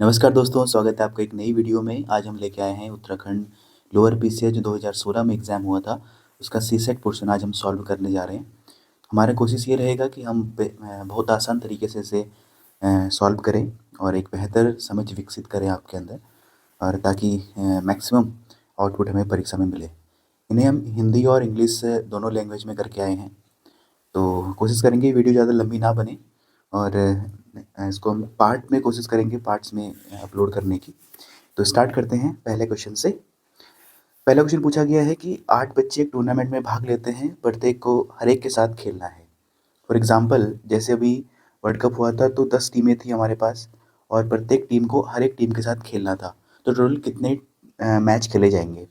नमस्कार दोस्तों, स्वागत है आपका एक नई वीडियो में। आज हम लेके आए हैं उत्तराखंड लोअर पीसीएच जो 2016 में एग्ज़ाम हुआ था, उसका सीसेट पोर्शन आज हम सॉल्व करने जा रहे हैं। हमारा कोशिश ये रहेगा कि हम बहुत आसान तरीके से इसे सॉल्व करें और एक बेहतर समझ विकसित करें आपके अंदर, और ताकि मैक्सिमम आउटपुट हमें परीक्षा में मिले। इन्हें हम हिंदी और इंग्लिश दोनों लैंग्वेज में करके आए हैं, तो कोशिश करेंगे वीडियो ज़्यादा लंबी ना बने और इसको हम पार्ट में कोशिश करेंगे पार्ट्स में अपलोड करने की। तो स्टार्ट करते हैं पहले क्वेश्चन से। पहला क्वेश्चन पूछा गया है कि 8 बच्चे एक टूर्नामेंट में भाग लेते हैं, प्रत्येक को हर एक के साथ खेलना है। फॉर एग्जांपल, जैसे अभी वर्ल्ड कप हुआ था तो 10 टीमें थी हमारे पास और प्रत्येक टीम को हर एक टीम के साथ खेलना था। तो टोटल कितने मैच खेले जाएंगे?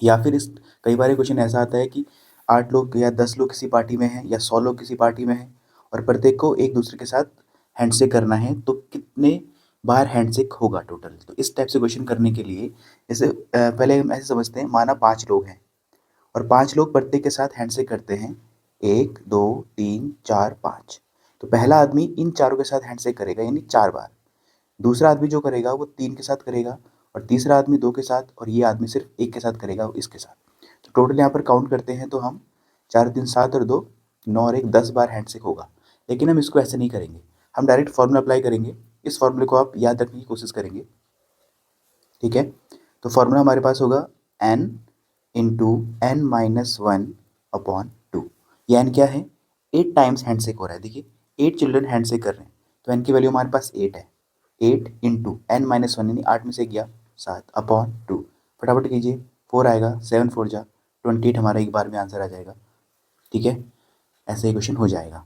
या फिर इस कई बार क्वेश्चन ऐसा आता है कि 8 लोग या 10 लोग किसी पार्टी में हैं या 100 लोग किसी पार्टी में हैं और प्रत्येक को एक दूसरे के साथ हैंडशेक करना है, तो कितने बार हैंडशेक होगा टोटल? तो इस टाइप से क्वेश्चन करने के लिए जैसे पहले हम ऐसे समझते हैं, माना 5 लोग हैं और 5 लोग प्रत्येक के साथ हैंडशेक करते हैं। 1 2 3 4 5। तो पहला आदमी इन चारों के साथ हैंडशेक करेगा, यानी 4 बार। दूसरा आदमी जो करेगा वो 3 के साथ करेगा और तीसरा आदमी 2 के साथ, और ये आदमी सिर्फ 1 के साथ करेगा, इसके साथ। तो टोटल यहाँ पर काउंट करते हैं तो हम 4 3 7 और 2 9 और 1 10 बार हैंडशेक होगा। लेकिन हम इसको ऐसे नहीं करेंगे, हम डायरेक्ट फार्मूला अप्लाई करेंगे। इस फार्मूले को आप याद रखने की कोशिश करेंगे, ठीक है? तो फार्मूला हमारे पास होगा n into n minus one upon two. ये n क्या है? 8 टाइम्स हैंडशेक हो रहा है। देखिए 8 चिल्ड्रन हैंडशेक कर रहे हैं, तो n की वैल्यू हमारे पास 8 है। 8 इंटू एन माइनस वन, यानी 8 में से गया 7 अपॉन टू। फटाफट कीजिए, 4 आएगा, 7 4 जा 28, हमारा एक बार में आंसर आ जाएगा, ठीक है? ऐसे ही क्वेश्चन हो जाएगा।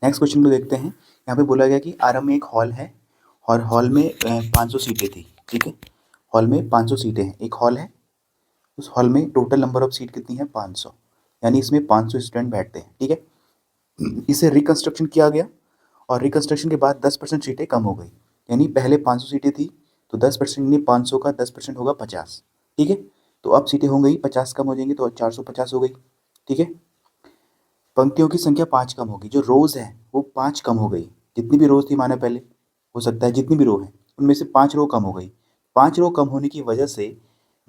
नेक्स्ट क्वेश्चन को देखते हैं। यहाँ पे बोला गया कि आरम में एक हॉल है और हॉल में 500 सीटें थी, ठीक है? हॉल में 500 सीटें हैं, एक हॉल है, उस हॉल में टोटल नंबर ऑफ सीट कितनी है? 500, यानी इसमें 500 स्टूडेंट बैठते हैं, ठीक है? इसे रिकंस्ट्रक्शन किया गया और रिकंस्ट्रक्शन के बाद 10% सीटें कम हो गई, यानी पहले 500 सीटें थी तो 10% यानी 500 का 10% होगा 50, ठीक है? तो अब सीटें हो गई 50 कम हो जाएंगी तो 450 हो गई, ठीक है? पंक्तियों की संख्या 5 कम होगी, जो रोज है वो 5 कम हो गई। जितनी भी रोज थी माने पहले, हो सकता है जितनी भी रो है उनमें से 5 रो कम हो गई। 5 रो कम होने की वजह से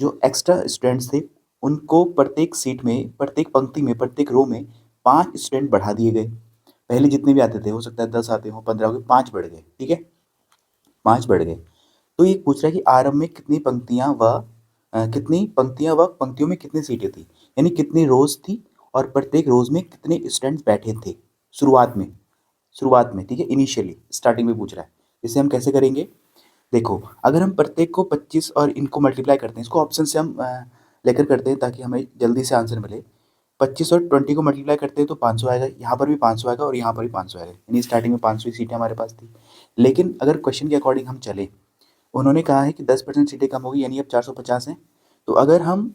जो एक्स्ट्रा स्टूडेंट्स थे उनको प्रत्येक सीट में, प्रत्येक पंक्ति में, प्रत्येक रो में 5 स्टूडेंट बढ़ा दिए गए। पहले जितने भी आते थे, हो सकता है 10 आते हो, 15 हो गए, 5 बढ़ गए, ठीक है? 5 बढ़ गए। तो ये पूछ रहा है कि आरंभ में कितनी पंक्तियां व पंक्तियों में कितनी सीटें थी, यानी कितनी रोज थी और प्रत्येक रोज में कितने स्टूडेंट्स बैठे थे शुरुआत में, ठीक है? इनिशियली स्टार्टिंग में पूछ रहा है। इसे हम कैसे करेंगे? देखो, अगर हम प्रत्येक को 25 और इनको मल्टीप्लाई करते हैं, इसको ऑप्शन से हम लेकर करते हैं ताकि हमें जल्दी से आंसर मिले। 25 और 20 को मल्टीप्लाई करते हैं तो 500 आएगा, यहाँ पर भी 500 आएगा और यहाँ पर भी 500 आएगा, यानी स्टार्टिंग में 500 ही सीटें हमारे पास थी। लेकिन अगर क्वेश्चन के अकॉर्डिंग हम चले, उन्होंने कहा है कि 10% सीटें कम होगी, यानी अब 450 हैं। तो अगर हम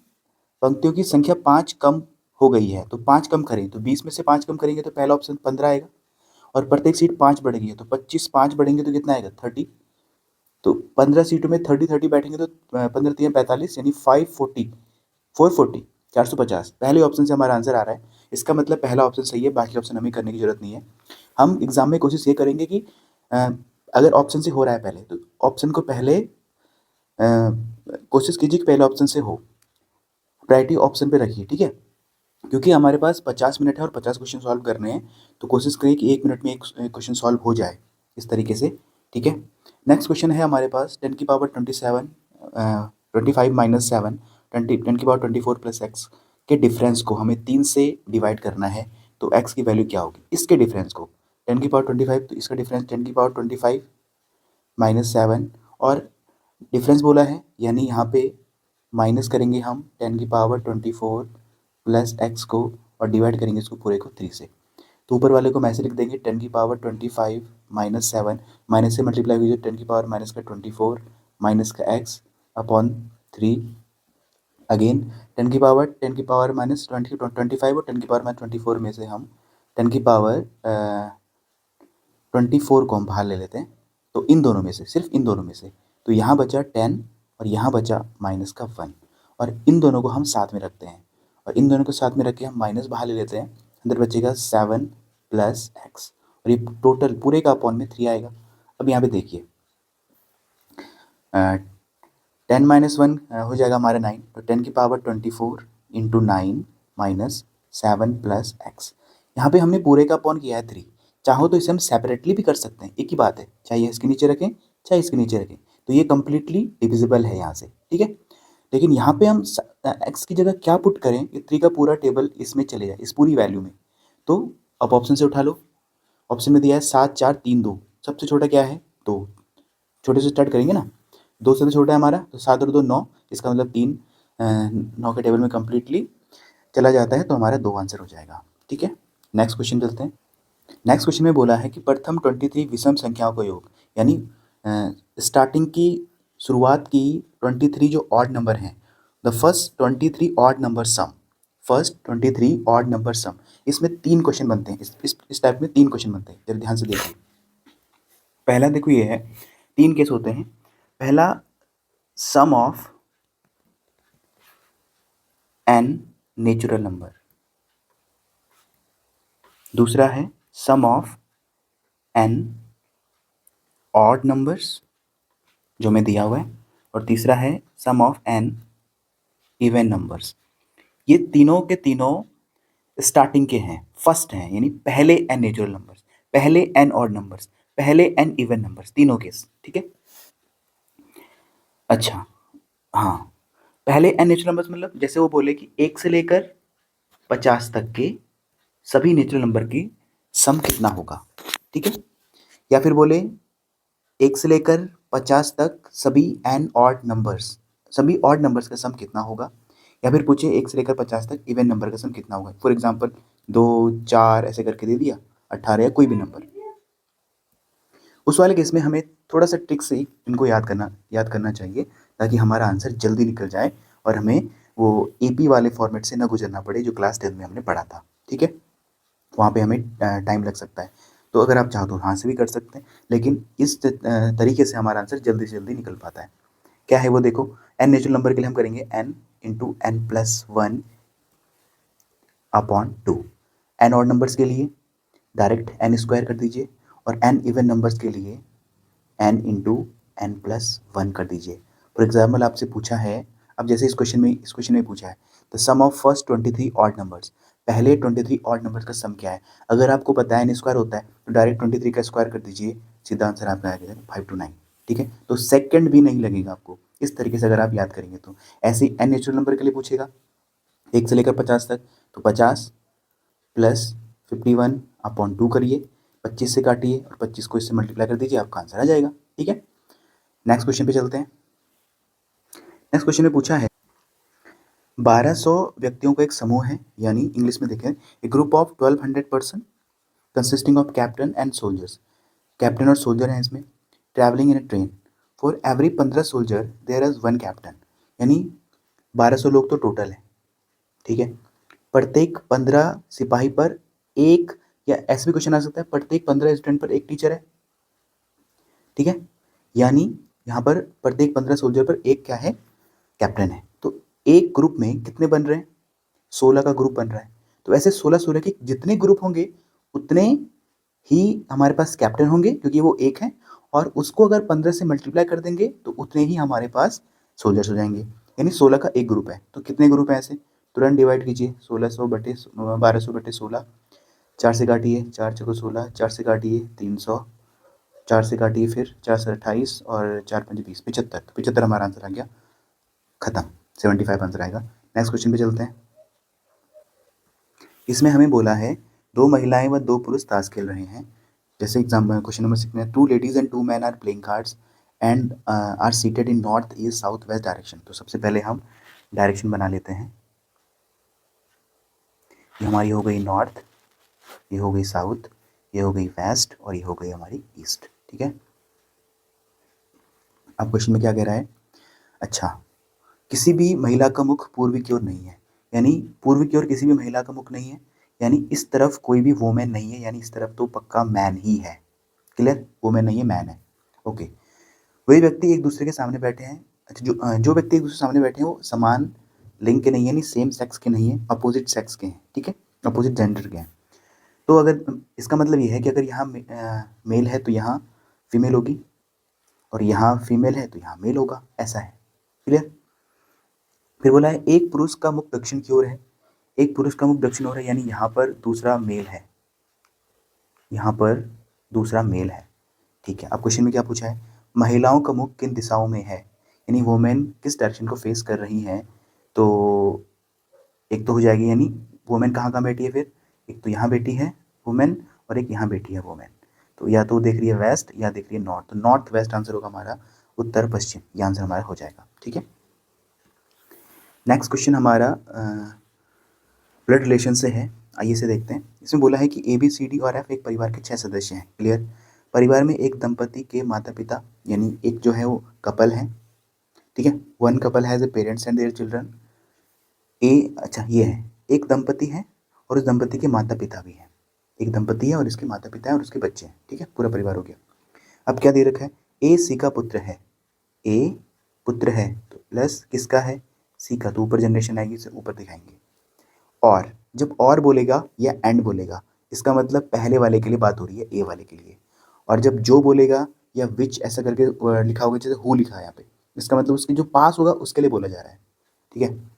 पंक्तियों की संख्या 5 कम हो गई है तो 5 कम करें, तो 20 में से 5 कम करेंगे तो पहला ऑप्शन 15 आएगा, और प्रत्येक सीट 5 बढ़ गई है तो 25 5 बढ़ेंगे तो कितना आएगा? 30। तो 15 सीटों में 30 बैठेंगे तो 15 3 45, यानी 540 440 450। पहले ऑप्शन से हमारा आंसर आ रहा है, इसका मतलब पहला ऑप्शन सही है, बाकी ऑप्शन हमें करने की जरूरत नहीं है। हम एग्जाम में कोशिश ये करेंगे कि अगर ऑप्शन से हो रहा है पहले, तो ऑप्शन को पहले कोशिश कीजिए कि पहले ऑप्शन से हो, प्रायोरिटी ऑप्शन पे रखिए, ठीक है? क्योंकि हमारे पास 50 मिनट है और 50 क्वेश्चन सॉल्व करने हैं, तो कोशिश करिए कि 1 मिनट में एक क्वेश्चन सॉल्व हो जाए इस तरीके से, ठीक है? नेक्स्ट क्वेश्चन है हमारे पास 10 की पावर 25 माइनस 7, 10 की पावर 24 प्लस एक्स के डिफरेंस को हमें 3 से डिवाइड करना है, तो एक्स की वैल्यू क्या होगी? इसके डिफरेंस को 10 की पावर 25, तो इसका डिफरेंस 10 की पावर 25 माइनस 7, और डिफरेंस बोला है यानी यहाँ पे माइनस करेंगे हम 10 की पावर 24 प्लस एक्स को और डिवाइड करेंगे इसको पूरे को 3 से। तो ऊपर वाले को हम ऐसे लिख देंगे 10 की पावर 25 माइनस 7, माइनस से मल्टीप्लाई कीजिए 10 की पावर माइनस का 24 माइनस का एक्स अपॉन 3। अगेन 10 की पावर माइनस 25 और 10 की पावर-24 में से हम 10 की पावर 24 को हम बाहर ले लेते हैं, तो इन दोनों में से, सिर्फ इन दोनों में से, तो यहाँ बचा 10 और यहाँ बचा माइनस का 1, और इन दोनों को हम साथ में रखते हैं और इन दोनों को साथ में रख के हम माइनस बाहर ले लेते हैं, अंदर बचेगा 7 प्लस एक्स, और ये टोटल पूरे का अपॉन में 3 आएगा। अब यहाँ पे देखिए 10 माइनस 1 हो जाएगा हमारा 9, तो 10 की power 24 into 9 minus 7 plus x. यहाँ पे हमने पूरे का अपॉन किया है 3। चाहो तो इसे हम सेपरेटली भी कर सकते हैं, एक ही बात है, चाहे इसके नीचे रखें चाहे इसके नीचे रखें, तो ये कंप्लीटली डिविजिबल है यहाँ से, ठीक है। लेकिन यहाँ पे हम एक्स की जगह क्या पुट करें कि 3 का पूरा टेबल इसमें चले जाए, इस पूरी वैल्यू में। तो अब ऑप्शन से उठा लो, ऑप्शन में दिया है 7 4 3 2, सबसे छोटा क्या है 2, छोटे से स्टार्ट करेंगे ना, 2 सबसे छोटा है हमारा, तो 7 और 2 9, इसका मतलब 3 9 के टेबल में कम्प्लीटली चला जाता है, तो हमारा 2 आंसर हो जाएगा, ठीक है। नेक्स्ट क्वेश्चन चलते हैं। नेक्स्ट क्वेश्चन में बोला है कि प्रथम 23 विषम संख्याओं का योग, यानी स्टार्टिंग की शुरुआत की 23 जो ऑड नंबर हैं, the first 23 odd number sum, first 23 odd number sum, इसमें 3 क्वेश्चन बनते हैं, इस टाइप में 3 क्वेश्चन बनते हैं, जरा ध्यान से देखिए। पहला देखो ये है, 3 केस होते हैं। पहला सम ऑफ एन नेचुरल नंबर, दूसरा है सम ऑफ एन ऑड नंबर्स जो हमें दिया हुआ है, और तीसरा है सम ऑफ एन इवन नंबर्स। ये तीनों के तीनों स्टार्टिंग के हैं, फर्स्ट हैं, यानी पहले एन नेचुरल नंबर्स, पहले एन ऑड नंबर्स, पहले एन इवन नंबर्स, तीनों केस, ठीक है। अच्छा, हाँ, पहले एन नेचुरल नंबर्स मतलब जैसे वो बोले कि 1 से लेकर 50 तक के सभी नेचुरल नंबर की सम कितना होगा, ठीक है। या फिर बोले 1 से लेकर 50 तक सभी एन ऑड नंबर्स, सभी ऑड नंबर्स का सम कितना होगा। या फिर पूछे 1 से लेकर 50 तक इवन नंबर का सम कितना होगा, फॉर एग्जांपल 2 4 ऐसे करके दे दिया, 18 या कोई भी नंबर। उस वाले केस में हमें थोड़ा सा ट्रिक से इनको याद करना चाहिए, ताकि हमारा आंसर जल्दी निकल जाए और हमें वो एपी वाले फॉर्मेट से ना गुजरना पड़े जो क्लास 10 में हमने पढ़ा था, ठीक है। वहाँ पे हमें टाइम लग सकता है, तो अगर आप चाहो तो यहाँ से भी कर सकते हैं, लेकिन इस तरीके से हमारा आंसर जल्दी से जल्दी निकल पाता है। क्या है वो देखो, एन नेचुरल नंबर के लिए हम करेंगे n into n plus 1 upon 2। N odd numbers के लिए डायरेक्ट एन स्क्वायर कर दीजिए, और एन इवन नंबर्स के लिए एन इंटू एन प्लस 1 कर दीजिए। फॉर एग्जाम्पल आपसे पूछा है, अब जैसे इस क्वेश्चन में पूछा है the sum of first 23 odd numbers, पहले 23 ऑड नंबर्स का सम क्या है। अगर आपको पता है एन स्क्वायर होता है, तो डायरेक्ट 23 का स्क्वायर कर दीजिए, सीधा आंसर आपका आ जाएगा 5 to 9, ठीक है। तो सेकंड भी नहीं लगेगा आपको, इस तरीके से अगर आप याद करेंगे तो। ऐसे ही एन नेचुरल नंबर के लिए पूछेगा 1 से लेकर 50 तक, तो 50 प्लस 51 अपॉन 2 करिए, 25 से काटिए और 25 को इससे मल्टीप्लाई कर दीजिए, आपका आंसर आ जाएगा, ठीक है। नेक्स्ट क्वेश्चन पे चलते हैं। नेक्स्ट क्वेश्चन में पूछा है 1200 व्यक्तियों का एक समूह है, यानी इंग्लिश में देखें a group of 1200 person consisting of captain and soldiers, captain और सोल्जर हैं इसमें, travelling in a train, for every 15 soldier there is 1 captain, यानी 1200 लोग तो टोटल है, ठीक है। प्रत्येक 15 सिपाही पर एक, या ऐसे भी क्वेश्चन आ सकता है प्रत्येक 15 स्टूडेंट पर एक टीचर है, ठीक है। यानी यहाँ पर प्रत्येक 15 सोल्जर पर एक क्या है, कैप्टन है। तो एक ग्रुप में कितने बन रहे हैं, 16 का ग्रुप बन रहा है। तो ऐसे 16 के जितने ग्रुप होंगे उतने ही हमारे पास कैप्टन होंगे, क्योंकि वो एक है, और उसको अगर 15 से मल्टीप्लाई कर देंगे तो उतने ही हमारे पास सोल्जर्स हो जाएंगे। यानी 16 का एक ग्रुप है, तो कितने ग्रुप हैं ऐसे, तुरंत डिवाइड कीजिए, 1600 बटे 1200 बटे 16, 4 से काटिए, 4 चौको 16, 4 से काटिए 300, 4 से काटिए फिर 4 से 28 और 4 5 20, 75, तो 75 हमारा आंसर आ गया, खत्म, 75 आंसर आएगा। नेक्स्ट क्वेश्चन पे चलते हैं। इसमें हमें बोला है 2 महिलाएं व 2 पुरुष ताश खेल रहे हैं। जैसे एग्जाम्पल क्वेश्चन नंबर 6 में 2 ladies and 2 man are playing cards and are seated in north east south west direction. तो सबसे पहले हम डायरेक्शन बना लेते हैं, ये हमारी हो गई नॉर्थ, ये हो गई साउथ, ये हो गई वेस्ट, और ये हो गई हमारी ईस्ट, ठीक है। अब क्वेश्चन में क्या कह रहा है, अच्छा, किसी भी महिला का मुख पूर्वी की ओर नहीं है, यानी पूर्व की ओर किसी भी महिला का मुख नहीं है, यानी इस तरफ कोई भी वोमेन नहीं है, यानी इस तरफ तो पक्का मैन ही है, क्लियर, वोमेन नहीं है, मैन है, ओके। वही व्यक्ति एक दूसरे के सामने बैठे हैं, अच्छा, जो व्यक्ति एक दूसरे के सामने बैठे हैं वो समान लिंग के नहीं है, यानी सेम सेक्स के नहीं है, अपोजिट सेक्स के हैं, ठीक है, अपोजिट जेंडर के हैं। तो अगर इसका मतलब ये है कि अगर यहाँ मेल है तो यहाँ फीमेल होगी, और यहाँ फीमेल है तो यहाँ मेल होगा, ऐसा है। क्लियर। फिर बोला है एक पुरुष का मुख दक्षिण की ओर है, एक पुरुष का मुख दक्षिण ओर है, यानी यहाँ पर दूसरा मेल है, यहाँ पर दूसरा मेल है। ठीक है। अब क्वेश्चन में क्या पूछा है, महिलाओं का मुख किन दिशाओं में है, यानी वुमेन किस डायरेक्शन को फेस कर रही हैं। तो एक तो हो जाएगी, यानी वुमेन कहाँ कहाँ बैठी है, फिर एक तो यहाँ बैठी है वुमेन और एक यहाँ बैठी है वुमेन। तो या तो देख रही है वेस्ट या देख रही है नॉर्थ, तो नॉर्थ वेस्ट आंसर होगा हमारा, उत्तर पश्चिम, ये आंसर हमारा हो जाएगा। ठीक है। नेक्स्ट क्वेश्चन हमारा ब्लड रिलेशन से है, आइए से देखते हैं। इसमें बोला है कि ए बी सी डी और एफ एक परिवार के 6 सदस्य हैं। क्लियर। परिवार में एक दंपति के माता पिता, यानी एक जो है वो कपल है। ठीक है। One couple has a parents and their children. अच्छा ये है, एक दंपति है और उस दंपति के माता पिता भी हैं। एक दंपति है और इसके माता पिता है और उसके बच्चे हैं। ठीक है, पूरा परिवार हो गया। अब क्या दे रखा है, ए सी का पुत्र है, ए पुत्र है तो प्लस किसका है, सी का, तो ऊपर जनरेशन आएगी, इसे ऊपर दिखाएंगे। और जब और बोलेगा या एंड बोलेगा, इसका मतलब पहले वाले के लिए बात हो रही है, ए वाले के लिए। और जब जो बोलेगा या विच ऐसा करके लिखा होगा, जैसे हु लिखा है यहाँ पे, इसका मतलब उसके जो पास होगा उसके लिए बोला जा रहा है। ठीक है।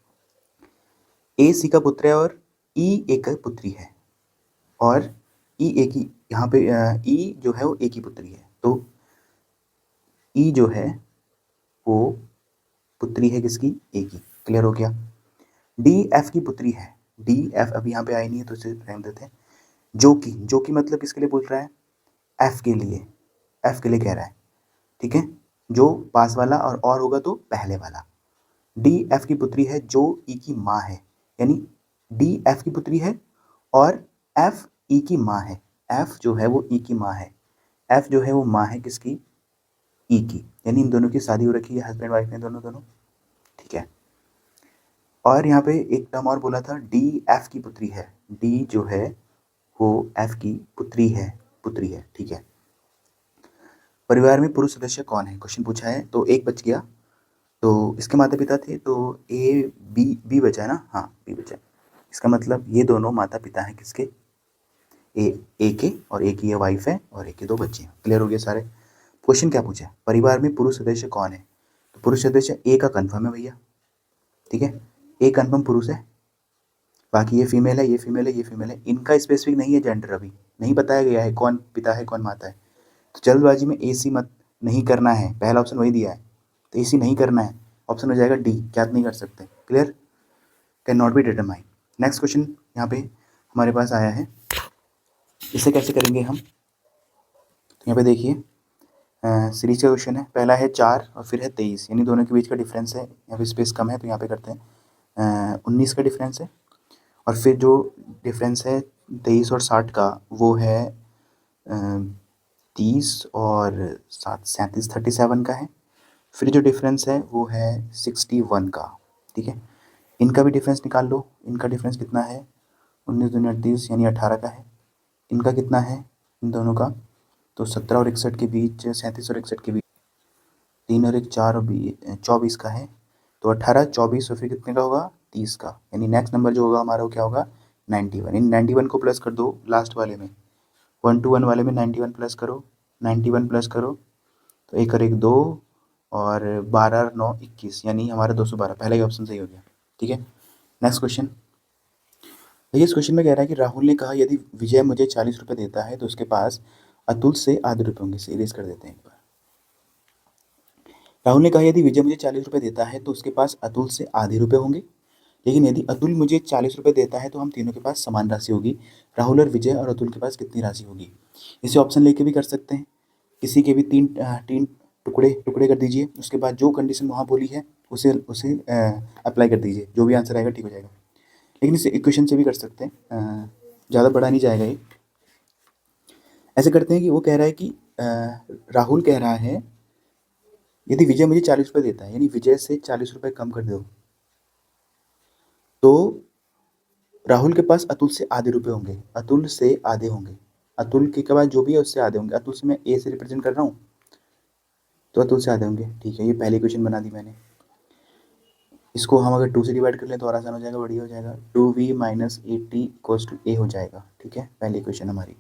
ए सी का पुत्र है और ई ए का पुत्री है, और ई ए की यहाँ पे ई जो है वो ए की पुत्री है, तो ई जो है वो पुत्री है किसकी, ए की। क्लियर हो गया। डी एफ की पुत्री है, डी एफ अभी यहाँ पे आई नहीं है तो इसे रहने देते हैं। जो कि मतलब किसके लिए बोल रहा है, एफ के लिए, एफ के लिए कह रहा है। ठीक है। जो पास वाला और होगा तो पहले वाला। डी एफ की पुत्री है जो ई की माँ है, यानी डी एफ की पुत्री है और एफ ई की माँ है। एफ जो है वो ई की माँ है, एफ जो है वो माँ है किसकी, ई की, यानी इन दोनों की शादी हो रखी है, हस्बैंड वाइफ में दोनों दोनों। ठीक है। और यहाँ पे एक टर्म और बोला था, डी एफ की पुत्री है, डी जो है वो एफ की पुत्री है, पुत्री है। ठीक है। परिवार में पुरुष सदस्य कौन है, क्वेश्चन पूछा है, तो एक बच गया, तो इसके माता पिता थे, तो ए बी, बी बचा है ना, हाँ बी बचा। इसका मतलब ये दोनों माता पिता हैं किसके, ए के, और ए की ये वाइफ है और ए के 2 बच्चे हैं। क्लियर हो गया सारे। क्वेश्चन क्या पूछा है, परिवार में पुरुष सदस्य कौन है, तो पुरुष सदस्य ए का कंफर्म है भैया। ठीक है, ए कंफर्म पुरुष है, बाकी ये फीमेल है, ये फीमेल है, ये फीमेल है, इनका स्पेसिफिक नहीं है जेंडर, अभी नहीं बताया गया है कौन पिता है कौन माता है। तो जल्दबाजी में ए सी मत नहीं करना है, पहला ऑप्शन वही दिया है, तो ए सी नहीं करना है, ऑप्शन हो जाएगा डी, क्या नहीं कर सकते। Clear, can not be determine. Next question यहाँ पे हमारे पास आया है, इसे कैसे करेंगे हम, तो यहाँ पे देखिए सीरीज का क्वेश्चन है, पहला है 4 और फिर है 23, यानी दोनों के बीच का डिफरेंस है, यहाँ पे स्पेस कम है तो यहाँ पे करते हैं 19 का डिफरेंस है, और फिर जो डिफरेंस है 23 और 60 का वो है 30 और 7 37 37 का है। फिर जो डिफरेंस है वो है 61 का। ठीक है, इनका भी डिफरेंस निकाल लो, इनका डिफरेंस कितना है, 19 दूनी 38 यानी 18 का है। इनका कितना है इन दोनों का, तो 17 और 61 के बीच, 37 और 61 के बीच 3 और 1 4 और 24 का है, तो 18 24 और फिर कितने का होगा 30 का, यानी नेक्स्ट नंबर जो होगा हमारा वो क्या होगा 91। इन 91 को प्लस कर दो लास्ट वाले में, 1 to 1 वाले में 91 प्लस करो, 91 प्लस करो तो 1 और 1 2 और 12 और 9 21, यानी हमारा 212, पहला ही ऑप्शन सही हो गया। ठीक है। नेक्स्ट क्वेश्चन, देखिए इस क्वेश्चन में कह रहा है कि राहुल ने कहा यदि विजय मुझे 40 रुपये देता है तो उसके पास अतुल से आधे रुपये होंगे। सीरीज कर देते हैं एक बार। राहुल ने कहा यदि विजय मुझे 40 रुपये देता है तो उसके पास अतुल से आधे रुपये होंगे, लेकिन यदि अतुल मुझे 40 रुपये देता है तो हम तीनों के पास समान राशि होगी। राहुल और विजय और अतुल के पास कितनी राशि होगी। इसे ऑप्शन लेके भी कर सकते हैं, किसी के भी तीन तीन टुकड़े टुकड़े कर दीजिए, उसके बाद जो कंडीशन वहाँ बोली है उसे उसे अप्लाई कर दीजिए, जो भी आंसर आएगा ठीक हो जाएगा। लेकिन इस इक्वेशन से भी कर सकते हैं, ज़्यादा बड़ा नहीं जाएगा ये। ऐसे करते हैं कि वो कह रहा है कि राहुल कह रहा है यदि विजय मुझे 40 रुपये देता है, यानी विजय से 40 रुपये कम कर दो, तो राहुल के पास अतुल से आधे रुपये होंगे, अतुल से आधे होंगे, अतुल के बाद जो भी है उससे आधे होंगे। अतुल से मैं ए से रिप्रेजेंट कर रहा हूँ तो अतुल से आधे होंगे। ठीक है, ये पहली क्वेश्चन बना दी मैंने। इसको हम अगर 2 से डिवाइड कर लें तो और आसान हो जाएगा, बढ़िया हो जाएगा, 2v माइनस 80 इक्वल्स टू ए हो जाएगा। ठीक है, पहली क्वेश्चन हमारी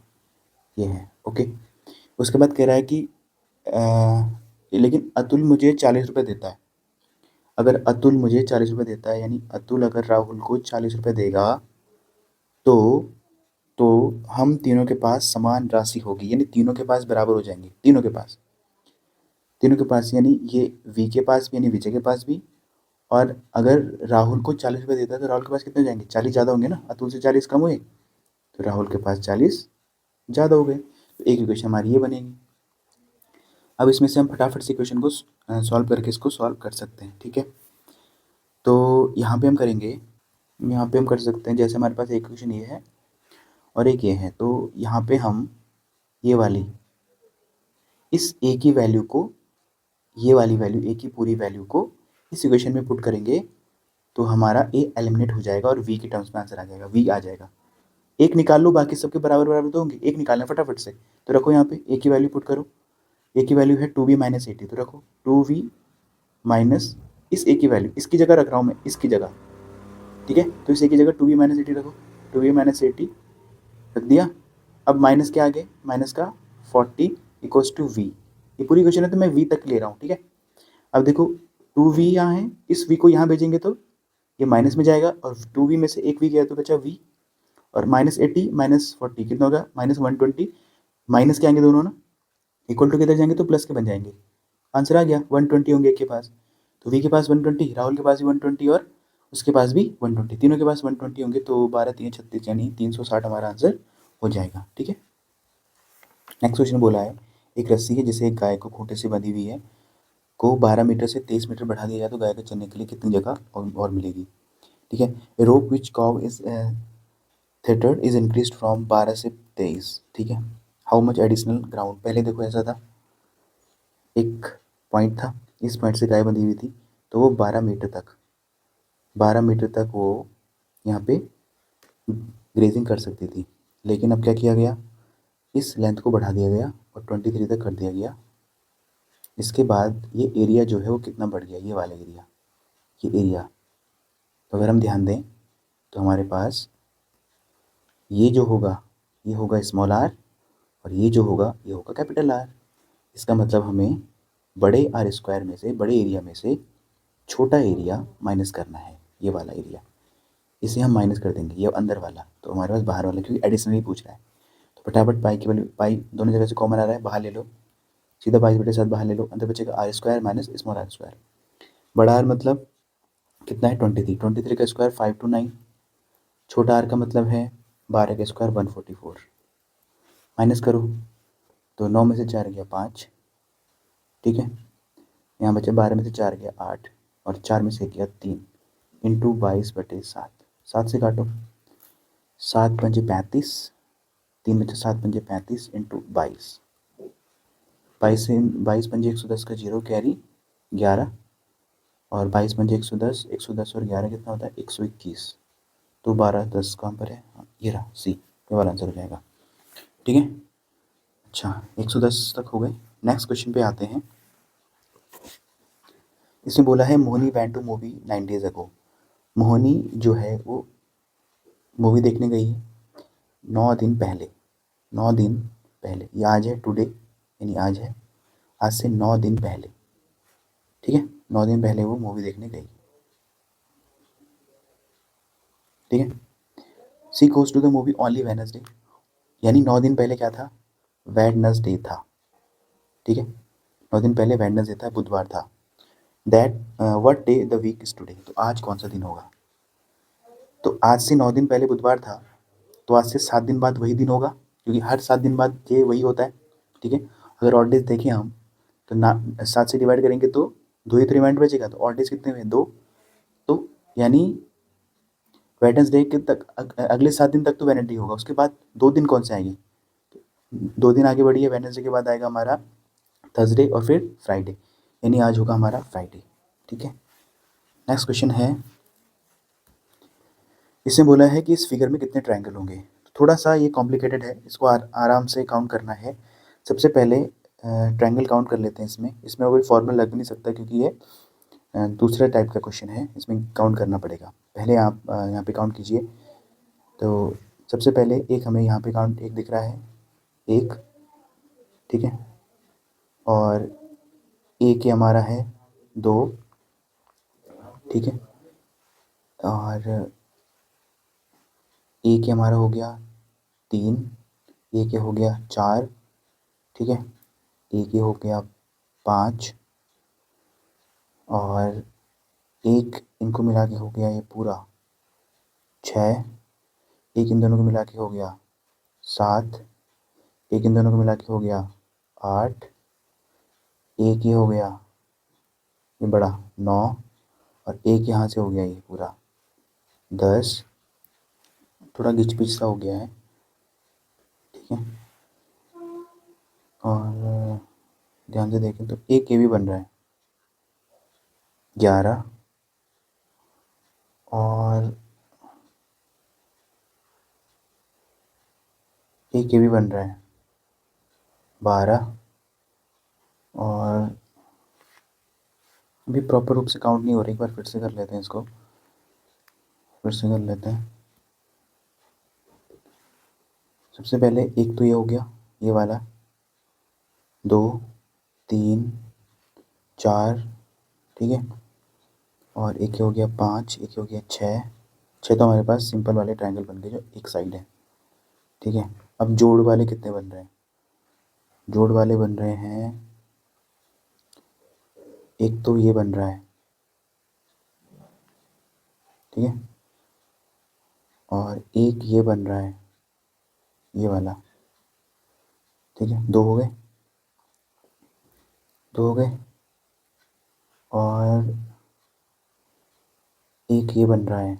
ये है। ओके, उसके बाद कह रहा है कि लेकिन अतुल मुझे 40 रुपये देता है। अगर अतुल मुझे 40 रुपये देता है, यानी अतुल अगर राहुल को 40 रुपये देगा, तो तो हम तीनों के पास समान राशि होगी, यानी तीनों के पास बराबर हो जाएंगे। तीनों के पास यानी ये वी के पास भी, यानी विजय के पास भी। और अगर राहुल को 40 रुपये देता है तो राहुल के पास कितने हो जाएंगे? 40 ज़्यादा होंगे ना, अतुल से 40 कम हुए तो राहुल के पास 40 ज़्यादा हो गए। तो एक इक्वेशन हमारी ये बनेगी। अब इसमें से हम फटाफट से इक्वेशन को सॉल्व करके इसको सॉल्व कर सकते हैं, ठीक है। तो यहाँ पे हम करेंगे, यहाँ पे हम कर सकते हैं, जैसे हमारे पास एक इक्वेशन ये है और एक ये है, तो यहाँ पे हम ये वाली इस ए की वैल्यू को, ये वाली वैल्यू ए की पूरी वैल्यू को इस इक्वेशन में पुट करेंगे तो हमारा ए एलिमिनेट हो जाएगा और वी के टर्म्स में आंसर आ जाएगा, वी आ जाएगा। एक निकाल लो, बाकी सबके बराबर बराबर तो होंगे, एक निकालना फटाफट से। तो रखो यहाँ पे ए की वैल्यू पुट करो, ए की वैल्यू है 2v माइनस 80, तो रखो 2v माइनस इस ए की वैल्यू, इसकी जगह रख रहा हूँ मैं, इसकी जगह, ठीक है। तो इस ए की जगह 2v माइनस 80 रखो, 2v माइनस 80 रख दिया। अब माइनस के आगे माइनस का 40 इक्वल्स टू वी, ये पूरी क्वेश्चन है तो मैं वी तक ले रहा हूँ, ठीक है। अब देखो 2v यहाँ है, इस v को यहाँ भेजेंगे तो ये माइनस में जाएगा और 2v में से एक v गया तो बचा v, और माइनस 80 माइनस 40 कितना होगा? माइनस 120। माइनस के आएंगे दोनों ना, इक्वल टू किधर जाएंगे तो प्लस के बन जाएंगे। आंसर आ गया 120 होंगे एक के पास, तो वी के पास 120, राहुल के पास भी 120 और उसके पास भी 120, तीनों के पास 120 होंगे, तो 12 3 36 यानी 360 हमारा आंसर हो जाएगा, ठीक है। नेक्स्ट क्वेश्चन बोला है, एक रस्सी है जिसे एक गाय को खूंटे से बंधी हुई है को 12 मीटर से 23 मीटर बढ़ा दिया जाए तो गाय को चलने के लिए कितनी जगह और मिलेगी, ठीक है। रोप विच कॉव इज थेटर्ड इज इंक्रीज फ्रॉम 12 से 23, ठीक है। हाउ मच एडिशनल ग्राउंड, पहले देखो ऐसा था, एक पॉइंट था, इस पॉइंट से गाय बंधी हुई थी तो वो 12 मीटर तक वो यहाँ पे ग्रेजिंग कर सकती थी। लेकिन अब क्या किया गया, इस लेंथ को बढ़ा दिया गया और 23 तक कर दिया गया। इसके बाद ये एरिया जो है वो कितना बढ़ गया, ये वाला एरिया, ये एरिया। तो अगर हम ध्यान दें तो हमारे पास ये जो होगा ये होगा स्मॉल आर, और ये जो होगा ये होगा कैपिटल आर। इसका मतलब हमें बड़े आर स्क्वायर में से, बड़े एरिया में से छोटा एरिया माइनस करना है, ये वाला एरिया, इसे हम माइनस कर देंगे, ये अंदर वाला, तो हमारे पास बाहर वाला, क्योंकि एडिशनली पूछ रहा है। तो फटाफट पाई की वैल्यू, पाई दोनों जगह से कॉमन आ रहा है, बाहर ले लो, सीधा 22/7 बाहर ले लो, अंदर बचेगा r square minus small r square. बड़ा आर मतलब कितना है 23, 23 का स्क्वायर 529, छोटा आर का मतलब है 12 का स्क्वायर 144। माइनस करो तो 9 में से 4 गया 5, ठीक है। यहाँ बचे 12 में से 4 गया 8 और 4 में से गया 3 इंटू 22/7, 7 से काटो, 7 पंजे 35, 3 में से 7 पंजे 35 इंटू 22, 22 पंजे 110 का 0 कैरी 11, और 22 पंजे 110, 110 और 11 कितना होता है 121, तो 12 10 कहाँ पर है, ये रहा सी, ये वाला आंसर हो जाएगा, ठीक है। अच्छा 110 तक हो गए। नेक्स्ट क्वेश्चन पे आते हैं। इसमें बोला है Mohini went to movie 9 days ago। Mohini जो है वो मूवी देखने गई है 9 दिन पहले, 9 दिन पहले, ये आज है टुडे, यानी आज है, आज से 9 दिन पहले, ठीक है। 9 दिन पहले वो मूवी देखने गई, ठीक है। She goes to the movie only Wednesday, यानी 9 दिन पहले क्या था, वेडनेसडे था, ठीक है। 9 दिन पहले वेडनेसडे था, बुधवार था। That what day the week is today, तो आज कौन सा दिन होगा। तो आज से 9 दिन पहले बुधवार था, तो आज से 7 दिन बाद वही दिन होगा, क्योंकि हर 7 दिन बाद ये वही होता है, ठीक है। अगर ऑड डेज देखें हम तो ना 7 से डिवाइड करेंगे तो 2 ही तो रिमाइंडर बचेगा, तो ऑड डेज कितने हुए 2, तो यानी वेडनेसडे के तक अगले 7 दिन तक तो वेडनेसडे होगा, उसके बाद 2 दिन कौन से आएंगे, 2 दिन आगे बढ़िए, वेडनेसडे के बाद आएगा हमारा थर्सडे और फिर फ्राइडे, यानी आज होगा हमारा फ्राइडे, ठीक है। नेक्स्ट क्वेश्चन है, इसमें बोला है कि इस फिगर में कितने ट्रायंगल होंगे। तो थोड़ा सा ये कॉम्प्लिकेटेड है, इसको आराम से काउंट करना है। सबसे पहले ट्रायंगल काउंट कर लेते हैं। इसमें कोई फॉर्मूला लग भी नहीं सकता, क्योंकि ये दूसरा टाइप का क्वेश्चन है, इसमें काउंट करना पड़ेगा। पहले आप यहाँ पे काउंट कीजिए। तो सबसे पहले एक हमें यहाँ पे काउंट एक दिख रहा है, एक, ठीक है, और ए के हमारा है 2, ठीक है, और ए के हमारा हो गया 3, ए के हो गया 4, ठीक है, ए के हो गया 5, और एक इनको मिला के हो गया ये पूरा 6, एक इन दोनों को मिला के हो गया 7, एक इन दोनों को मिला के हो गया 8, एक ये हो गया ये बड़ा 9, और एक यहाँ से हो गया ये पूरा 10, थोड़ा घिच पिच सा हो गया है, ठीक है, और ध्यान से देखें तो एक ये भी बन रहा है 11, और एक ये भी बन रहा है 12, और अभी प्रॉपर रूप से काउंट नहीं हो रही, एक बार फिर से कर लेते हैं इसको, फिर से कर लेते हैं। सबसे पहले एक तो ये हो गया ये वाला 2, 3, 4, ठीक है, और एक हो गया 5, एक हो गया 6 तो हमारे पास सिंपल वाले ट्रायंगल बन गए जो एक साइड है, ठीक है। अब जोड़ वाले कितने बन रहे हैं? जोड़ वाले बन रहे हैं, एक तो ये बन रहा है, ठीक है, और एक ये बन रहा है ये वाला, ठीक है, 2 हो गए, 2 हो गए, और एक ये बन रहा है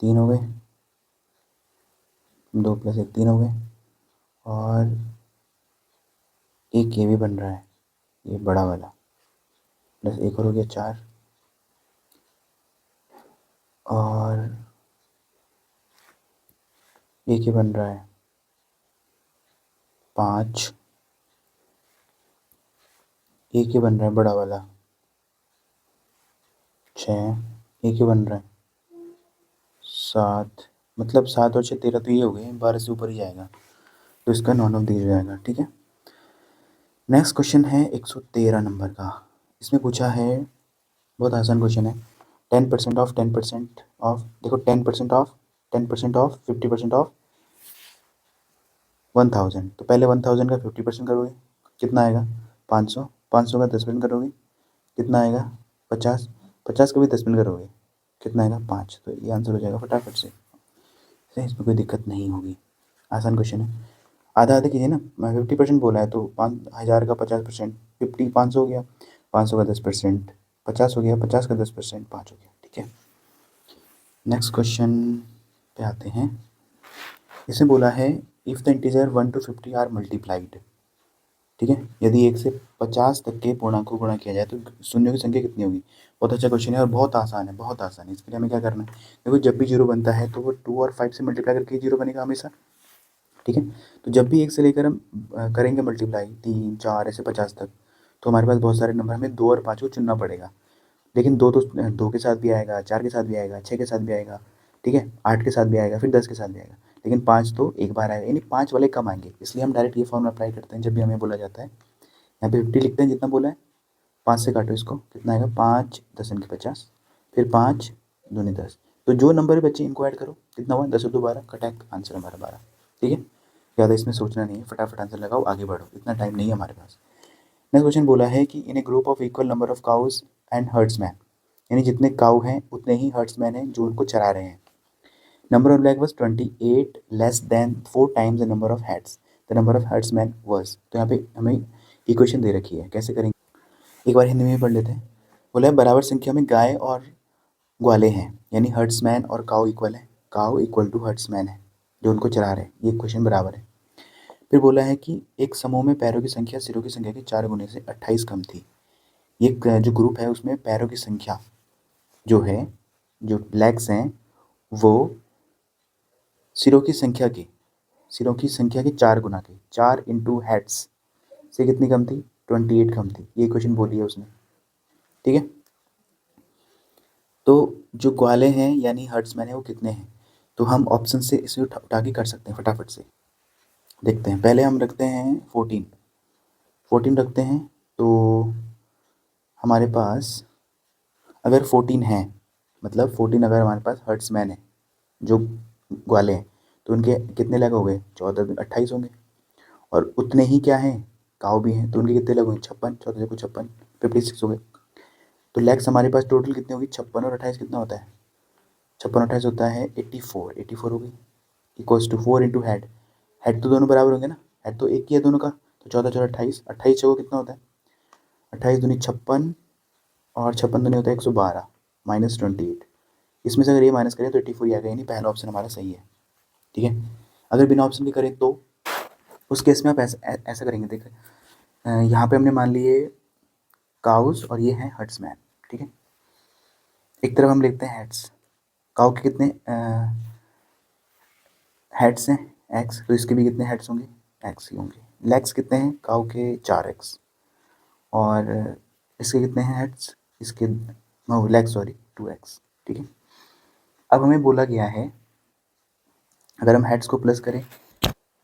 3 हो गए, 2 + 1 3 हो गए, और एक ये भी बन रहा है ये बड़ा वाला, प्लस एक और हो गया 4, और एक ये बन रहा है 5, एक ये बन रहा है बड़ा वाला 6, एक ये बन रहा है 7, मतलब 7 और 6 13 तो ये हो गए, 12 से ऊपर ही जाएगा, तो इसका नॉन ऑफ दिया जाएगा, ठीक है। नेक्स्ट क्वेश्चन है 113 नंबर का। इसमें पूछा है, बहुत आसान क्वेश्चन है, 10% ऑफ 10% ऑफ, देखो 10% ऑफ 10% ऑफ 50% ऑफ 1000, तो पहले 1000 का 50% करोगे कितना आएगा 500, 500 का 10% करोगे कितना आएगा 50, 50 का भी 10% करोगे कितना आएगा 5, तो ये आंसर हो जाएगा फटाफट से, इसमें कोई दिक्कत नहीं होगी, आसान क्वेश्चन है। आधा आधा कीजिए ना, मैं 50% बोला है तो 5000 का 50%, 500 हो गया, 500 का 10%, 50 हो गया, 50 का 10%, 5 हो गया, ठीक है। नेक्स्ट क्वेश्चन पे आते हैं। इसमें बोला है if the integer 1 to 50 are multiplied, ठीक है, यदि 1 से 50 तक के पूर्णांक को गुणा किया जाए तो शून्यों की संख्या कितनी होगी। बहुत अच्छा क्वेश्चन है और बहुत आसान है, बहुत आसान है। इसके लिए हमें क्या करना है, देखो जब भी जीरो बनता है तो वो 2 और 5 से मल्टीप्लाई करके जीरो बनेगा हमेशा, ठीक है। तो जब भी 1 से लेकर हम करेंगे मल्टीप्लाई 3, 4 ऐसे 50 तक, तो हमारे पास बहुत सारे नंबर, हमें 2 और 5 को चुनना पड़ेगा, लेकिन 2 तो 2 के साथ भी आएगा, 4 के साथ भी आएगा, 6 के साथ भी आएगा, ठीक है, 8 के साथ भी आएगा, फिर 10 के साथ भी आएगा, लेकिन 5 तो एक बार आएगा, यानी 5 वाले कम आएंगे, इसलिए हम डायरेक्ट ये फॉर्मूला अप्लाई करते हैं जब भी हमें बोला जाता है। यहाँ पे 50 लिखते हैं जितना बोला है, 5 से काटो इसको कितना आएगा 5 10 की 50, फिर 5 दूनी 10, तो जो नंबर बचे इनको ऐड करो, कितना हुआ 10 और 2 12, कटैक आंसर हमारा 12, ठीक है। ज़्यादा इसमें सोचना नहीं है, फटाफट आंसर लगाओ, आगे बढ़ो, इतना टाइम नहीं है हमारे पास। नेक्स्ट क्वेश्चन बोला है कि in a group of equal number of cows and herdsman, यानी जितने काऊ हैं उतने ही हर्ड्समैन हैं जो उनको चरा रहे हैं। Number of lag was 28 less than 4 times the number of heads, the number of herdsman was. तो यहाँ पे हमें इक्वेशन दे रखी है, कैसे करेंगे एक बार हिंदी में पढ़ लेते हैं। बोला है बराबर संख्या में गाय और ग्वाले हैं, यानी हर्ड्समैन और काऊ इक्वल है, काऊ इक्वल टू हर्ड्समैन है जो उनको चरा रहे हैं, ये क्वेश्चन बराबर है। फिर बोला है कि एक समूह में पैरों की संख्या सिरों की संख्या के 4 गुने से 28 कम थी। ये जो ग्रुप है उसमें पैरों की संख्या जो है, जो लेग्स हैं वो सिरों की संख्या के 4 गुना के, 4 इंटू हेड्स से कितनी कम थी 28 कम थी, ये क्वेश्चन बोली है उसने, ठीक है। तो जो ग्वाले हैं यानी हर्ड्समैन है वो कितने हैं, तो हम ऑप्शन से इसे उठा के कर सकते हैं, फटाफट से देखते हैं। पहले हम रखते हैं 14 रखते हैं, तो हमारे पास अगर 14 है, मतलब 14 अगर हमारे पास हर्ट्समैन है जो ग्वाले हैं, तो उनके कितने लेग हो गए? 14 28 होंगे। और उतने ही क्या हैं, काऊ भी हैं, तो उनके कितने लेग होंगे? 56, 14 को 56, 56 हो गए। तो लेग्स हमारे पास टोटल कितनी होगी? 56 और 28 कितना होता है? 56 28 होता है 84, 84 हो गई। Equals to 4 into head. Head तो दोनों बराबर होंगे ना, हेड तो एक ही है दोनों का, तो 14 14 28, 28 चौको कितना होता है? 28 दूनी 56, और 56 दूनी होता है 112 माइनस 28। इसमें से अगर ये माइनस करें तो 84 ही आएगा, यानी पहला ऑप्शन हमारा सही है। ठीक है। अगर बिना ऑप्शन के करें तो उस केस में आप ऐसा करेंगे, देख यहाँ पे हमने मान लिए काउस और ये हैं हर्ट्समैन। ठीक है, एक तरफ हम लिखते हैं हेड्स। काउ के कितने हेड्स हैं? एक्स, तो इसके भी कितने हेड्स होंगे? एक्स ही होंगे। लेग्स कितने हैं काउ के? 4x। और इसके कितने हैं हेड्स? इसके लेग्स सॉरी 2x। ठीक है, अब हमें बोला गया है अगर हम हेड्स को प्लस करें,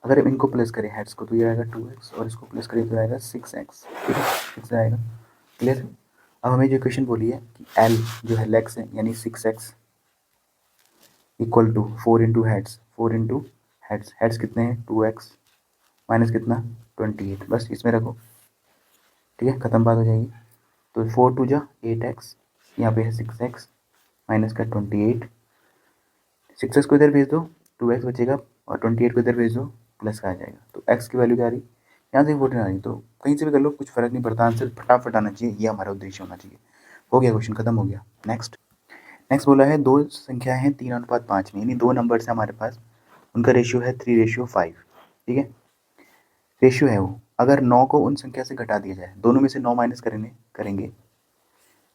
अगर हम इनको प्लस करें हेड्स को, तो ये आएगा 2x, और इसको प्लस करें तो आएगा 6x। ठीक है, 6 आएगा। क्लियर। अब हमें जो इक्वेशन बोली है कि L जो है लेग्स है, यानी 6x equal to 4 into heads, 4 into heads, heads कितने हैं? 2x माइनस कितना? 28, बस इसमें रखो। ठीक है, खत्म बात हो जाएगी। तो 4 टू जा 8x, यहाँ पे है 6x माइनस का 28, 6x को इधर भेज दो 2x बचेगा, और 28 को इधर भेज दो प्लस का आ जाएगा। तो x की वैल्यू क्या आ रही? यहाँ से 14 आ रही। तो कहीं से भी कर लो, कुछ फर्क नहीं पड़ता, आंसर फटाफट आना चाहिए, ये हमारा उद्देश्य होना चाहिए। हो गया, क्वेश्चन खत्म हो गया। नेक्स्ट बोला है दो संख्याएं हैं 3:5 में, यानी दो नंबर्स हैं हमारे पास, उनका रेशियो है 3:5। ठीक है, रेशियो है वो। अगर 9 को उन संख्या से घटा दिया जाए, दोनों में से 9 माइनस करेंगे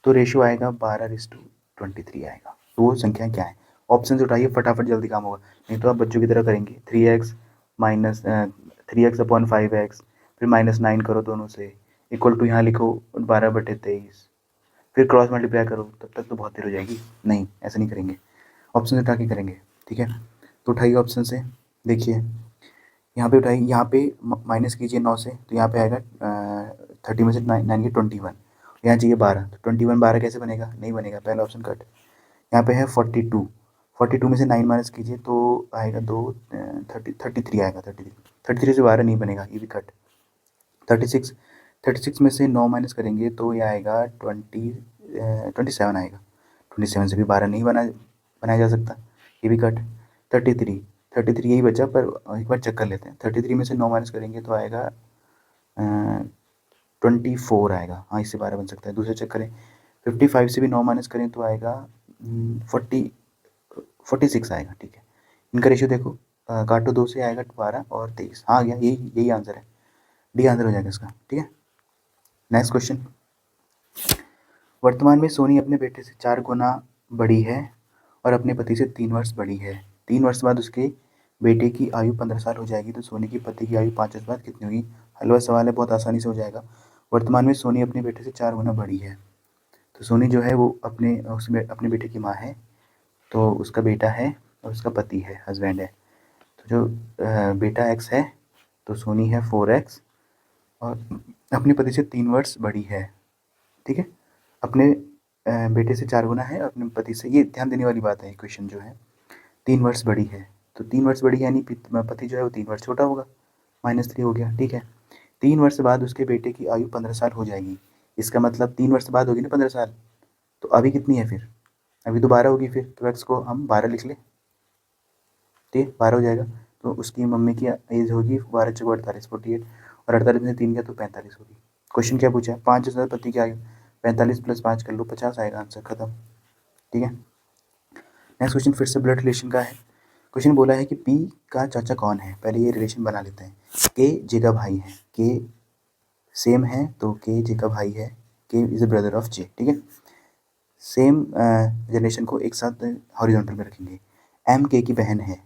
तो रेशियो आएगा 12:23 आएगा। तो वो संख्या क्या है? ऑप्शन उठाइए, फटाफट जल्दी काम होगा, नहीं तो आप बच्चों की तरह करेंगे 3x माइनस 3x/5x, फिर -9 करो दोनों से, इक्वल टू यहाँ लिखो 12/23, फिर क्रॉस मल्टीप्लाई करो, तब तक तो बहुत देर हो जाएगी। नहीं, ऐसा नहीं करेंगे, ऑप्शन उठा के करेंगे। ठीक है, तो उठाइए ऑप्शन से, देखिए यहाँ पे उठाइए, यहाँ पे माइनस कीजिए 9 से, तो यहाँ पे आएगा 30 में से 9 के 21, यहाँ चाहिए 12, तो 21 12 कैसे बनेगा? नहीं बनेगा, पहला ऑप्शन कट। यहाँ पे है 42, 42 में से 9 माइनस कीजिए तो आएगा 2 33 आएगा, 33 से 12 नहीं बनेगा, ये भी कट। 36 में से 9 माइनस करेंगे तो ये आएगा 27 आएगा, 27 से भी 12 नहीं बनाया जा सकता, ये भी कट। 33 यही बचा, पर एक बार चेक कर लेते हैं। 33 में से 9 माइनस करेंगे तो आएगा 24 आएगा, हाँ इससे 12 बन सकता है। दूसरा चेक करें, 55 से भी 9 माइनस करें तो आएगा 46 आएगा। ठीक है, इनका रेशियो देखो, काटो 2 से आएगा 12 और 23, हाँ गया, यही आंसर है, डी आंसर हो जाएगा इसका। ठीक है, नेक्स्ट क्वेश्चन। वर्तमान में सोनी अपने बेटे से 4 गुना बड़ी है और अपने पति से 3 वर्ष बड़ी है। 3 वर्ष बाद उसके बेटे की आयु 15 साल हो जाएगी, तो सोनी की पति की आयु 5 वर्ष बाद कितनी होगी? हलवा सवाल है, बहुत आसानी से हो जाएगा। वर्तमान में सोनी अपने बेटे से 4 गुना बड़ी है, तो सोनी जो है वो अपने बेटे की माँ है, तो उसका बेटा है और उसका पति है, हस्बैंड है। तो जो बेटा x है तो सोनी है 4x, और अपने पति से 3 वर्ष बड़ी है। ठीक है, अपने बेटे से 4 गुना है, अपने पति से, ये ध्यान देने वाली बात है, क्वेश्चन जो है 3 वर्ष बड़ी है, तो 3 वर्ष बड़ी है यानी पति जो है वो 3 वर्ष छोटा होगा, -3 हो गया। ठीक है, 3 वर्ष बाद उसके बेटे की आयु 15 साल हो जाएगी, इसका मतलब 3 वर्ष बाद होगी ना 15 साल, तो अभी कितनी है फिर? अभी तो 12 होगी फिर, तो x को हम 12 लिख लें, ठीक है 12 हो जाएगा। तो उसकी मम्मी की एज होगी 12 चौको 48, 48, और 48 में 3 गया तो 45 होगी। क्वेश्चन क्या पूछा है? 5 वर्ष बाद पति की आयु, 45 + 5 कर लो, 50 आएगा आंसर, खत्म। ठीक है, नेक्स्ट क्वेश्चन फिर से ब्लड रिलेशन का है। क्वेश्चन बोला है कि पी का चाचा कौन है? पहले ये रिलेशन बना लेते हैं। के जे का भाई है, के सेम है तो के जे का भाई है, के इज अ ब्रदर ऑफ जे। ठीक है, सेम जनरेशन को एक साथ हॉरिजॉन्टल में रखेंगे। एम के की बहन है,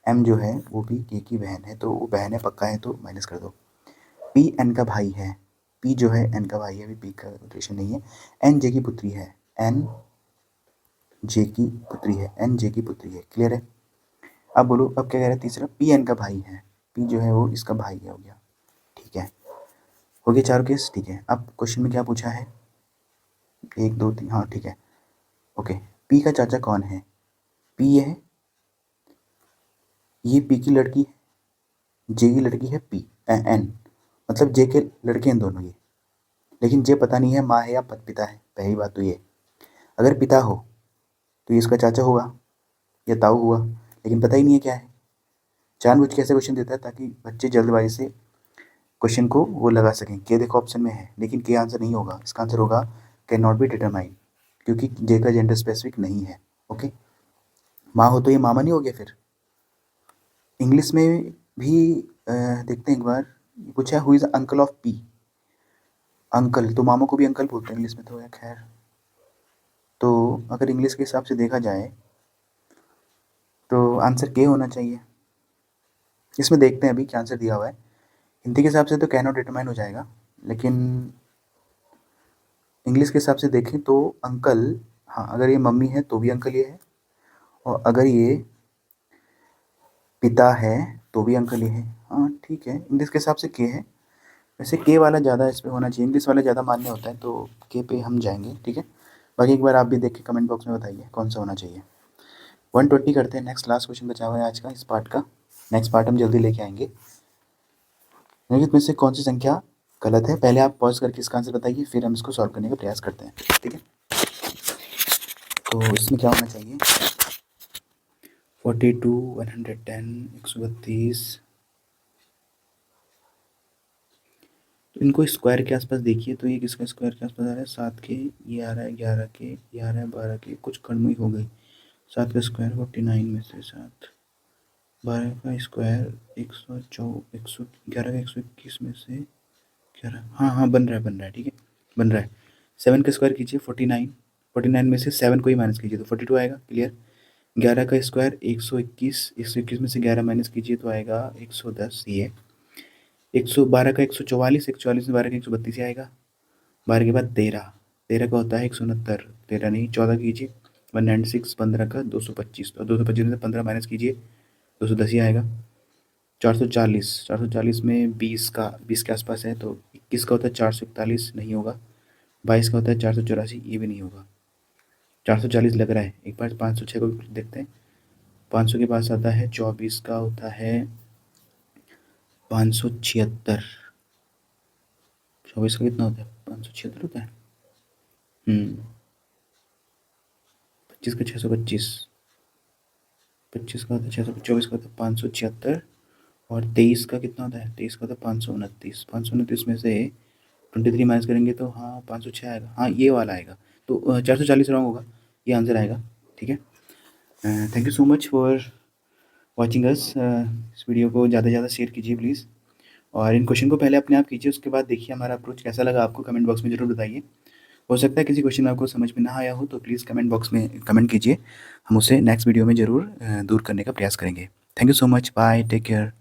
एम जो है वो भी के की बहन है, तो वो बहन है पक्का है, तो माइनस कर दो। पी एन का भाई है, पी जो है एन का भाई है, अभी पी का रिलेशन नहीं है। एन जे की पुत्री है, एन जे की पुत्री है, एन जे की पुत्री है। क्लियर है? अब बोलो, अब क्या कह रहे हैं? तीसरा, पी एन का भाई है, पी जो है वो इसका भाई है, हो गया। ठीक है, हो गए चारों केस, ठीक है। अब क्वेश्चन में क्या पूछा है, 1 2 3, हाँ ठीक है, ओके। पी का चाचा कौन है, पी ये है, ये पी की लड़की है, जे की लड़की है पी एन, मतलब जे के लड़के हैं दोनों ये, लेकिन जे पता नहीं है माँ है या पिता है। पहली बात तो ये, अगर पिता हो तो ये इसका चाचा होगा या ताऊ हुआ, लेकिन पता ही नहीं है क्या है। जानबूझ के ऐसे क्वेश्चन देता है ताकि बच्चे जल्दबाजी से क्वेश्चन को वो लगा सकें। के देखो ऑप्शन में है, लेकिन के आंसर नहीं होगा, इसका आंसर होगा कैन नॉट बी डिटरमाइन, क्योंकि जे का जेंडर स्पेसिफिक नहीं है। ओके, माँ हो तो ये मामा नहीं हो गया फिर। इंग्लिश में भी देखते हैं एक बार, पूछा who is uncle of P, uncle तो मामा को भी अंकल बोलते हैं इंग्लिश में, तो है खैर। तो अगर इंग्लिश के हिसाब से देखा जाए तो आंसर के होना चाहिए। इसमें देखते हैं अभी क्या आंसर दिया हुआ है। हिंदी के हिसाब से तो कैन नॉट डिटरमाइन हो जाएगा, लेकिन इंग्लिश के हिसाब से देखें तो अंकल, हाँ अगर ये मम्मी है तो भी अंकल ये है, और अगर ये पिता है तो भी अंकल ये है। हाँ ठीक है, इंग्लिश के हिसाब से के है। वैसे के वाला ज़्यादा इस पर होना चाहिए, इंग्लिश वाला ज़्यादा मान्य होता है, तो के पे हम जाएंगे, ठीक है। बाकी एक बार आप भी देख के कमेंट बॉक्स में बताइए कौन सा होना चाहिए। 120 करते हैं, नेक्स्ट लास्ट क्वेश्चन बचा हुआ है आज का इस पार्ट का। नेक्स्ट पार्ट हम जल्दी लेके आएंगे। निम्नलिखित में से कौन सी संख्या गलत है, पहले आप पॉज करके इसका आंसर बताइए, फिर हम इसको सॉल्व करने का प्रयास करते हैं, ठीक है। तो इसमें क्या होना चाहिए, 42, 110, 132, तो इनको स्क्वायर के आसपास देखिए, तो ये किसका स्क्वायर के आसपास आ रहा है, 7 के, ये आ रहा है 11 के, ये आ रहा है 12 के, कुछ कड़मी हो गई। 7 का स्क्वायर 49 में से 7, 12 का स्क्वायर 111 का 121 में से 11, हाँ हाँ बन रहा है ठीक है, बन रहा है। 7 का स्क्वायर कीजिए 49, 49 में से 7 को ही माइनस कीजिए तो 42 आएगा, क्लियर। 11 का स्क्वायर 121, 121 में से 11 माइनस कीजिए तो आएगा 110, ये 112 का 144, 144 में 12 का 132 ही आएगा। 12 के बाद 13, 13 का होता है 169, 13 नहीं 14 कीजिए, 196, 15 का 225, तो 225 में से 15 माइनस कीजिए 210 ही आएगा। 440, 440 में 20 के आसपास है, तो 21 का होता है 441, नहीं होगा। 22 का होता है 484, ये भी नहीं होगा। 440 लग रहा है, एक बार 506 को भी देखते हैं। 500 के पास आता है 24 का होता है 576, 24 का कितना होता है 576 होता है, 25 का 625, 25 का होता है 600, 24 का होता है 576, और 23 का कितना होता है, 23 का होता है 529, 529 में से 23 माइनस करेंगे तो हाँ 506 आएगा, हाँ ये वाला आएगा, तो 440 रॉन्ग होगा, ये आंसर आएगा, ठीक है। Thank you so much for watching us. इस वीडियो को ज़्यादा से ज़्यादा शेयर कीजिए प्लीज़, और इन क्वेश्चन को पहले अपने आप कीजिए, उसके बाद देखिए हमारा अप्रोच कैसा लगा आपको, कमेंट बॉक्स में ज़रूर बताइए। हो सकता है किसी क्वेश्चन में आपको समझ में ना आया हो, तो प्लीज़ कमेंट बॉक्स में कमेंट कीजिए, हम उसे नेक्स्ट वीडियो में ज़रूर दूर करने का प्रयास करेंगे। Thank you so much, bye, take care.